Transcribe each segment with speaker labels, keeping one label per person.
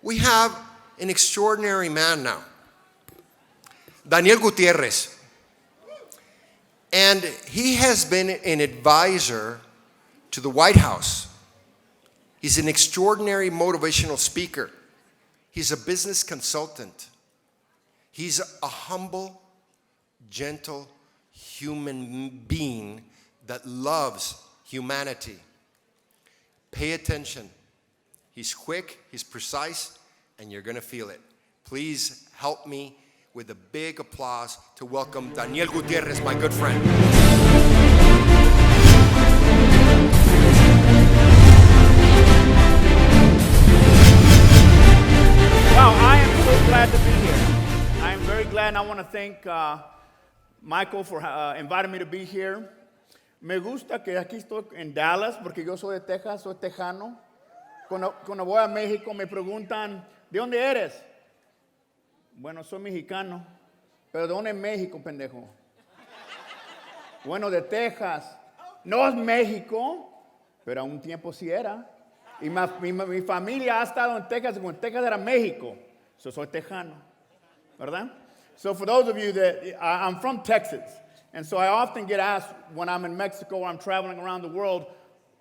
Speaker 1: We have an extraordinary man now, Daniel Gutierrez. And he has been an advisor to the White House. He's an extraordinary motivational speaker. He's a business consultant. He's a humble, gentle human being that loves humanity. Pay attention. He's quick, he's precise, and you're going to feel it. Please help me with a big applause to welcome Daniel Gutierrez, my good friend.
Speaker 2: Wow, I am so glad to be here. I am very glad, and I want to thank Michael for inviting me to be here. Me gusta que aquí estoy en Dallas, porque yo soy de Texas, soy tejano. Cuando voy a México me preguntan, ¿de dónde eres? Bueno, soy mexicano. ¿Pero de dónde es México, pendejo? Bueno, de Texas. No es México, pero a un tiempo sí era. Y mi familia ha estado en Texas cuando Texas era México. So soy tejano. ¿Verdad? So for those of you that, I'm from Texas. And so I often get asked when I'm in Mexico or I'm traveling around the world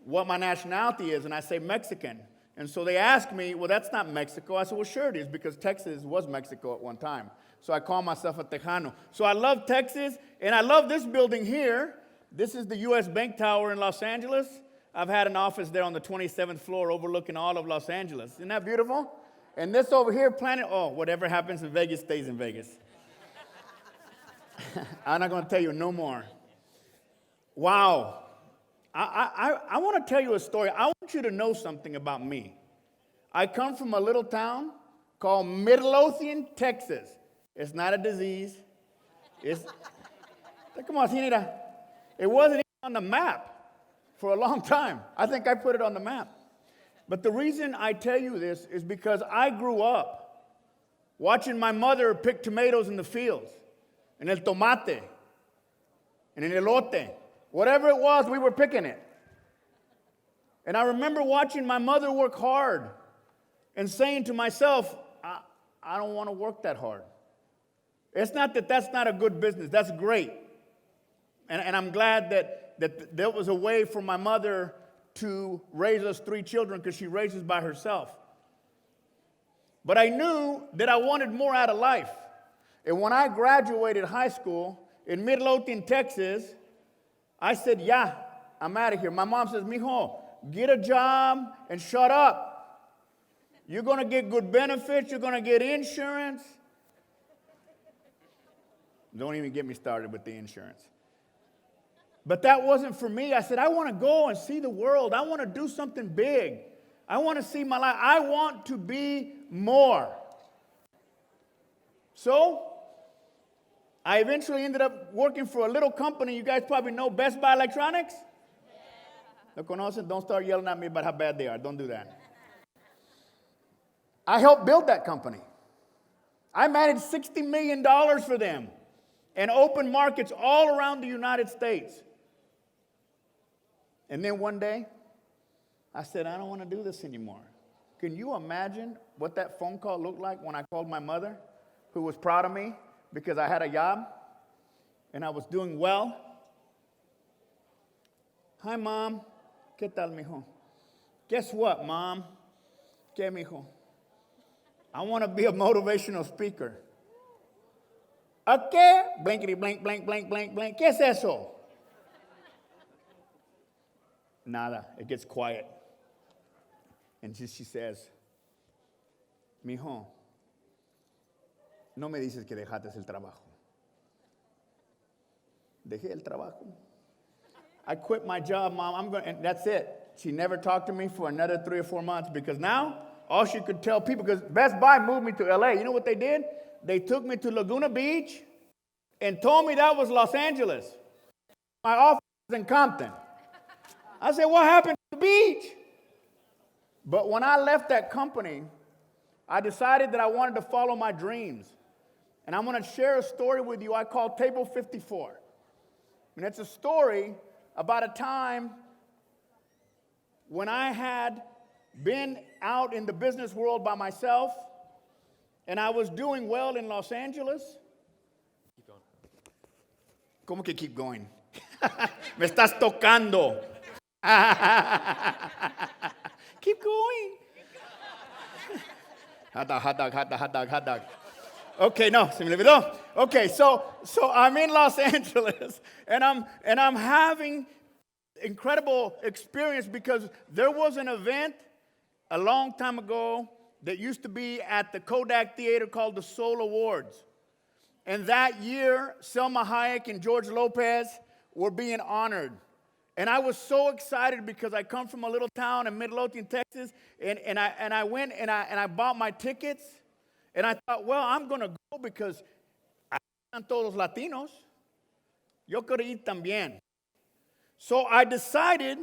Speaker 2: what my nationality is, and I say Mexican. And so they ask me, well, that's not Mexico. I said, well, sure it is, because Texas was Mexico at one time. So I call myself a Tejano. So I love Texas, and I love this building here. This is the U.S. Bank Tower in Los Angeles. I've had an office there on the 27th floor overlooking all of Los Angeles. Isn't that beautiful? And this over here, whatever happens in Vegas stays in Vegas. I'm not going to tell you no more. Wow. I want to tell you a story. I want you to know something about me. I come from a little town called Midlothian, Texas. It's not a disease. It wasn't even on the map for a long time. I think I put it on the map. But the reason I tell you this is because I grew up watching my mother pick tomatoes in the fields, and el tomate, and el elote. Whatever it was, we were picking it. And I remember watching my mother work hard and saying to myself, I don't want to work that hard. It's not that that's not a good business. That's great. And I'm glad that there was a way for my mother to raise us 3 children, because she raises by herself. But I knew that I wanted more out of life. And when I graduated high school in Midlothian, Texas, I said, yeah, I'm out of here. My mom says, mijo, get a job and shut up. You're going to get good benefits. You're going to get insurance. Don't even get me started with the insurance. But that wasn't for me. I said, I want to go and see the world. I want to do something big. I want to see my life. I want to be more. So I eventually ended up working for a little company. You guys probably know Best Buy Electronics. ¿Lo conocen? Don't start yelling at me about how bad they are. Don't do that. I helped build that company. I managed $60 million for them and opened markets all around the United States. And then one day, I said, I don't want to do this anymore. Can you imagine what that phone call looked like when I called my mother, who was proud of me because I had a job and I was doing well? Hi, Mom. ¿Qué tal, mijo? Guess what, Mom? ¿Qué, mijo? I want to be a motivational speaker. ¿A qué? Blankety, blank, blank, blank, blank, blank. ¿Qué es eso? Nada. It gets quiet. And she says, mijo, no me dices que dejaste el trabajo. Dejé el trabajo. I quit my job, Mom. And that's it. She never talked to me for another 3 or 4 months, because now all she could tell people, because Best Buy moved me to LA. You know what they did? They took me to Laguna Beach and told me that was Los Angeles. My office was in Compton. I said, what happened to the beach? But when I left that company, I decided that I wanted to follow my dreams. And I'm going to share a story with you I call Table 54. And it's a story about a time when I had been out in the business world by myself, and I was doing well in Los Angeles. Keep going. ¿Cómo que keep going? Me estás tocando. Keep going. Hot dog, hot dog, hot dog, hot dog, hot dog. Okay, no, se me olvidó. Okay, so I'm in Los Angeles, and I'm having incredible experience because there was an event a long time ago that used to be at the Kodak Theater called the Soul Awards. And that year, Selma Hayek and George Lopez were being honored. And I was so excited because I come from a little town in Midlothian, Texas, and I went and I bought my tickets, and I thought, well, I'm going to go because están todos Latinos. Yo quiero ir también. So I decided,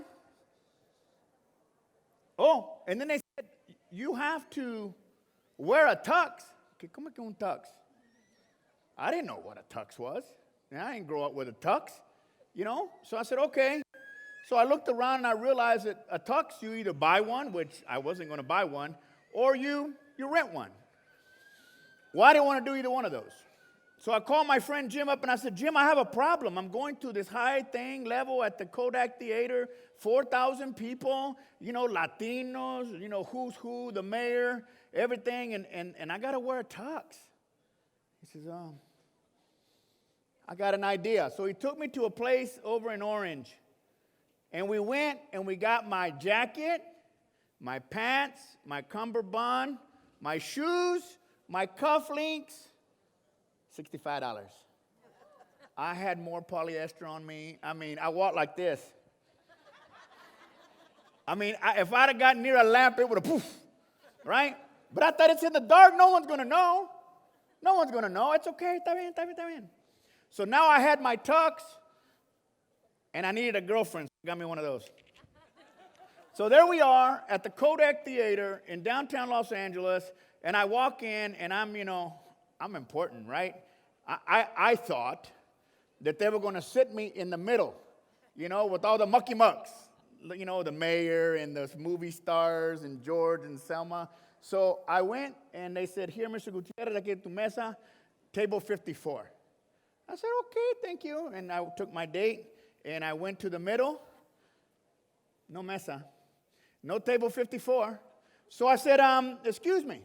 Speaker 2: and then they said, you have to wear a tux. ¿Cómo que un tux? I didn't know what a tux was. I didn't grow up with a tux, you know. So I said, okay. So I looked around and I realized that a tux, you either buy one, which I wasn't going to buy one, or you rent one. Well, I didn't want to do either one of those. So I called my friend Jim up and I said, Jim, I have a problem. I'm going to this high thing level at the Kodak Theater, 4,000 people, you know, Latinos, you know, who's who, the mayor, everything, and I got to wear a tux. He says, I got an idea. So he took me to a place over in Orange. And we went and we got my jacket, my pants, my cummerbund, my shoes, my cufflinks, $65. I had more polyester on me. I mean, I walked like this. I mean, if I'd have gotten near a lamp, it would have poof, right? But I thought it's in the dark. No one's going to know. No one's going to know. It's okay. Está bien, está bien, está bien. So now I had my tux, and I needed a girlfriend. So got me one of those. So there we are at the Kodak Theater in downtown Los Angeles, and I walk in, and I'm important, right? I thought that they were going to sit me in the middle, you know, with all the mucky mucks, you know, the mayor and the movie stars and George and Selma. So I went, and they said, here, Mr. Gutierrez, aquí en tu mesa, table 54. I said, okay, thank you. And I took my date, and I went to the middle. No mesa. No table 54. So I said, excuse me.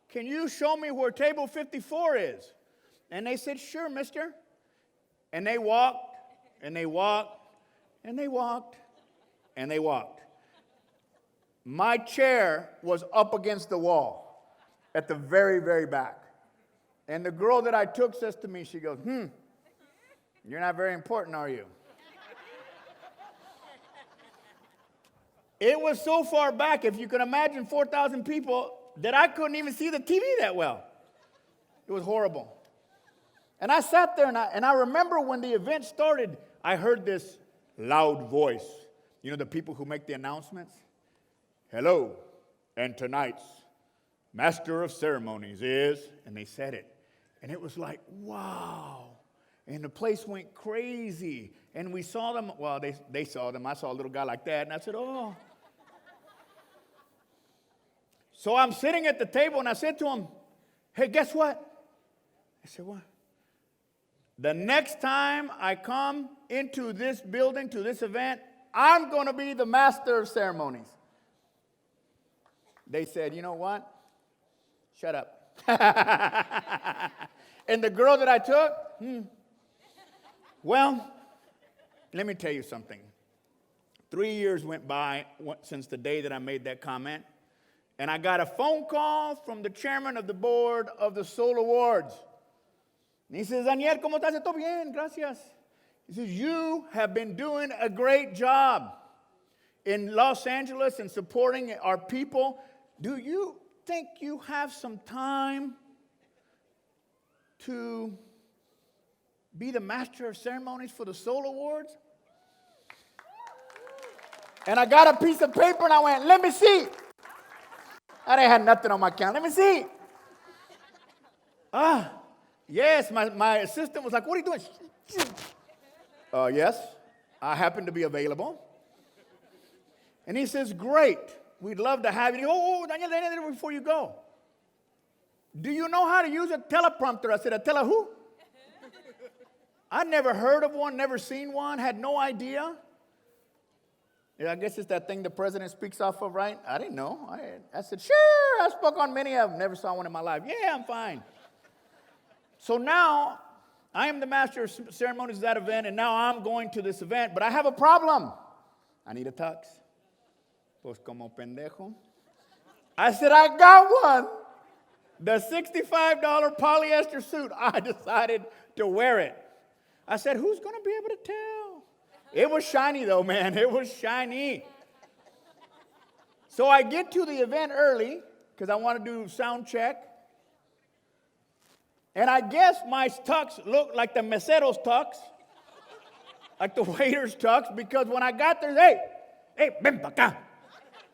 Speaker 2: Can you show me where table 54 is? And they said, sure, mister. And they walked, and they walked, and they walked, and they walked. My chair was up against the wall at the very, very back. And the girl that I took says to me, she goes, you're not very important, are you? It was so far back, if you can imagine 4,000 people, that I couldn't even see the TV that well. It was horrible. And I sat there, and I remember when the event started, I heard this loud voice. You know, the people who make the announcements? Hello, and tonight's master of ceremonies is, and they said it. And it was like, wow. And the place went crazy. And we saw them, well, they saw them. I saw a little guy like that, and I said, oh. So I'm sitting at the table, and I said to him, hey, guess what? I said, what? The next time I come into this building, to this event, I'm going to be the master of ceremonies. They said, you know what? Shut up. And the girl that I took, well, let me tell you something. 3 years went by since the day that I made that comment, and I got a phone call from the chairman of the board of the Soul Awards. And he says, Daniel, ¿cómo estás? Todo bien, gracias. He says, you have been doing a great job in Los Angeles and supporting our people. Do you think you have some time to be the master of ceremonies for the Soul Awards? And I got a piece of paper and I went, let me see. I didn't have nothing on my account. Let me see. Yes, my assistant was like, what are you doing? Yes, I happen to be available. And he says, great. we'd love to have you. Oh, Daniel, before you go. Do you know how to use a teleprompter? I said, a tele who? I'd never heard of one, never seen one, had no idea. Yeah, I guess it's that thing the president speaks off of, right? I didn't know. I said, sure, I spoke on many of them. Never saw one in my life. Yeah, I'm fine. So now, I am the master of ceremonies at that event, and now I'm going to this event, but I have a problem. I need a tux. Pues como pendejo. I said, I got one. The $65 polyester suit. I decided to wear it. I said, who's going to be able to tell? It was shiny, though, man. It was shiny. So I get to the event early because I want to do sound check. And I guess my tux looked like the mesero's tux, like the waiter's tux, because when I got there, hey, ven pa' acá.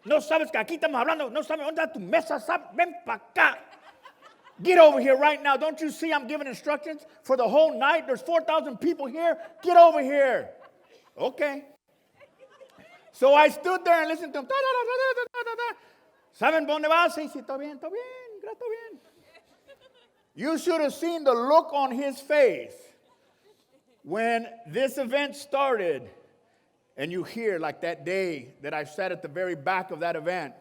Speaker 2: No sabes que aquí estamos hablando. No sabes dónde está tu mesa. Ven pa' acá. Get over here right now. Don't you see I'm giving instructions for the whole night? There's 4,000 people here. Get over here. Okay. So I stood there and listened to him. ¿Saben dónde vas? Sí, todo bien, todo bien. You should have seen the look on his face when this event started. And you hear, like that day that I sat at the very back of that event.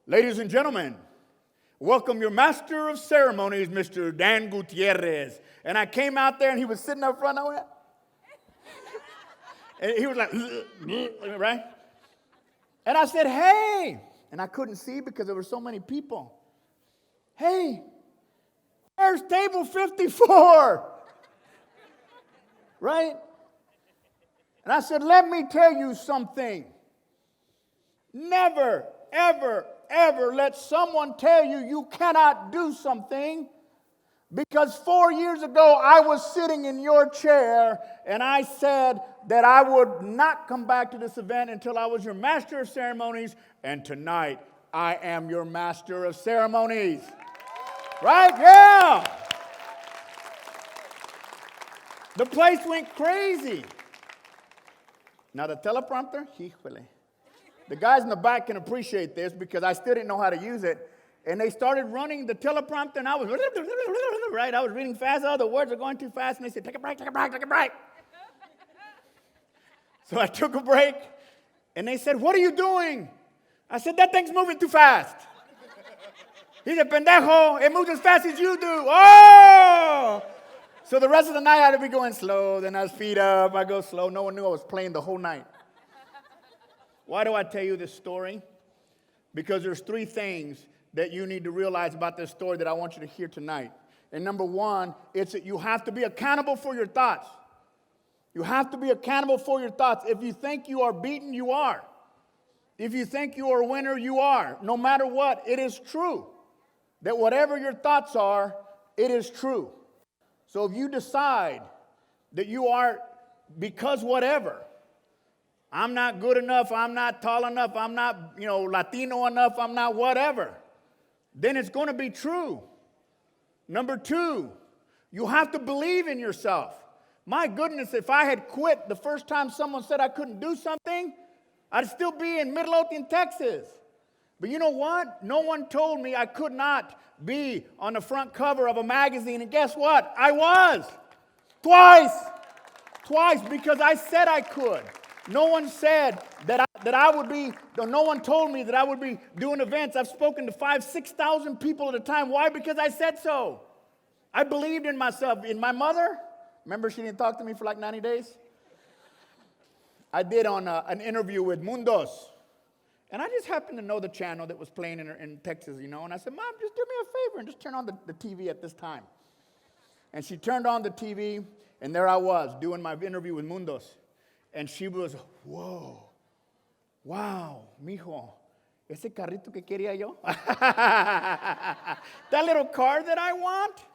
Speaker 2: Ladies and gentlemen, welcome your master of ceremonies, Mr. Dan Gutierrez. And I came out there and he was sitting up front. I went, and he was like, right? And I said, hey. And I couldn't see because there were so many people. Hey, where's table 54? Right? And I said, let me tell you something. Never, ever, ever let someone tell you you cannot do something, because 4 years ago I was sitting in your chair and I said that I would not come back to this event until I was your master of ceremonies, and tonight I am your master of ceremonies. Right? Yeah. The place went crazy. Now the teleprompter, híjole. The guys in the back can appreciate this because I still didn't know how to use it. And they started running the teleprompter, and I was, right, I was reading fast. Oh, the words are going too fast. And they said, take a break, take a break, take a break. So I took a break, and they said, what are you doing? I said, that thing's moving too fast. He said, pendejo, it moves as fast as you do. Oh! So the rest of the night, I had to be going slow. Then I was feet up. I go slow. No one knew I was playing the whole night. Why do I tell you this story? Because there's 3 things that you need to realize about this story that I want you to hear tonight. And number 1, it's that you have to be accountable for your thoughts. You have to be accountable for your thoughts. If you think you are beaten, you are. If you think you are a winner, you are. No matter what, it is true that whatever your thoughts are, it is true. So if you decide that you are, because whatever, I'm not good enough, I'm not tall enough, I'm not, Latino enough, I'm not whatever, then it's going to be true. Number 2, you have to believe in yourself. My goodness, if I had quit the first time someone said I couldn't do something, I'd still be in Midlothian, Texas. But you know what? No one told me I could not be on the front cover of a magazine. And guess what? I was. Twice, because I said I could. No one said that I would be, no one told me that I would be doing events. I've spoken to 5,000, 6,000 people at a time. Why? Because I said so. I believed in myself. In my mother, remember she didn't talk to me for like 90 days? I did on an interview with Mundos. And I just happened to know the channel that was playing in Texas, And I said, Mom, just do me a favor and just turn on the TV at this time. And she turned on the TV, and there I was doing my interview with Mundos. And she was, whoa, wow, mijo, ese carrito que quería yo. That little car that I want.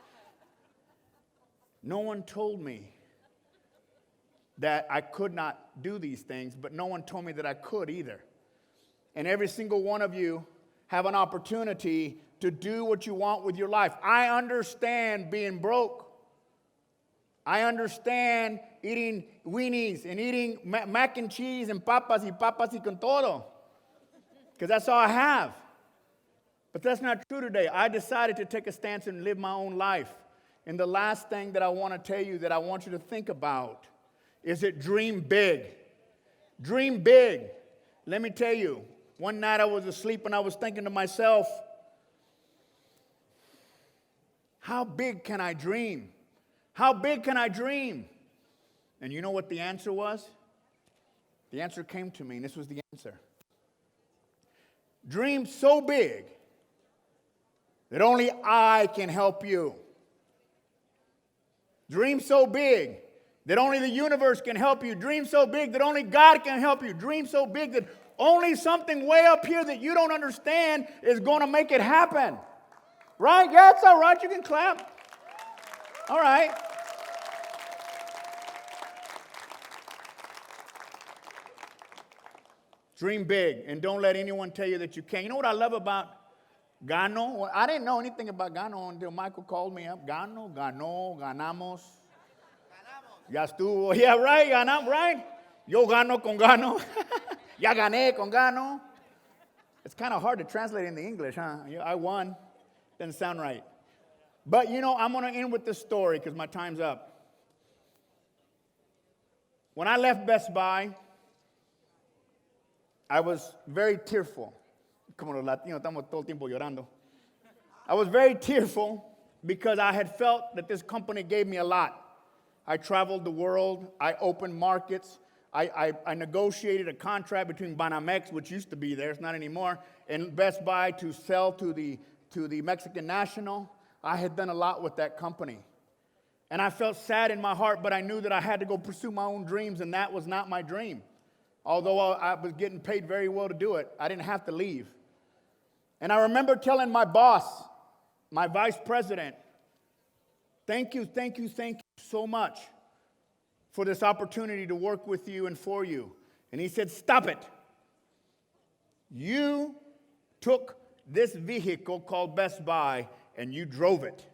Speaker 2: No one told me that I could not do these things, but no one told me that I could either. And every single one of you have an opportunity to do what you want with your life. I understand being broke. I understand eating weenies and eating mac and cheese and papas y con todo. because that's all I have. But that's not true today. I decided to take a stance and live my own life. And the last thing that I want to tell you that I want you to think about is that dream big. Dream big. Let me tell you, one night I was asleep and I was thinking to myself, how big can I dream? How big can I dream? And you know what the answer was? The answer came to me, and this was the answer. Dream so big that only I can help you. Dream so big that only the universe can help you. Dream so big that only God can help you. Dream so big that only something way up here that you don't understand is going to make it happen. Right? Yeah, it's all right. You can clap. All right. Dream big, and don't let anyone tell you that you can't. You know what I love about Gano? Well, I didn't know anything about Gano until Michael called me up. Gano, ganamos. Ya estuvo. Yeah, right, ganamos, right? Yo gano con Gano. Ya gané con Gano. It's kind of hard to translate into English, huh? I won. Doesn't sound right. But, you know, I'm going to end with this story because my time's up. When I left Best Buy, I was very tearful. Como los latinos, estamos todo el tiempo llorando. I was very tearful because I had felt that this company gave me a lot. I traveled the world. I opened markets. I negotiated a contract between Banamex, which used to be there, it's not anymore, and Best Buy to sell to the Mexican National. I had done a lot with that company. And I felt sad in my heart, but I knew that I had to go pursue my own dreams, and that was not my dream. Although I was getting paid very well to do it, I didn't have to leave. And I remember telling my boss, my vice president, thank you so much for this opportunity to work with you and for you. And he said, stop it. You took this vehicle called Best Buy and you drove it.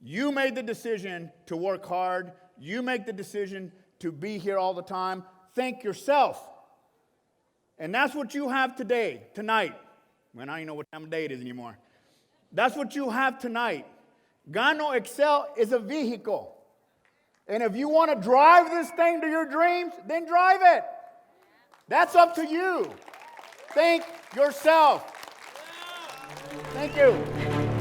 Speaker 2: You made the decision to work hard. You make the decision to be here all the time. Think yourself. And that's what you have today, tonight. Well, I don't even know what time of day it is anymore. That's what you have tonight. Gano Excel is a vehicle. And if you want to drive this thing to your dreams, then drive it. That's up to you. Think yourself. Thank you.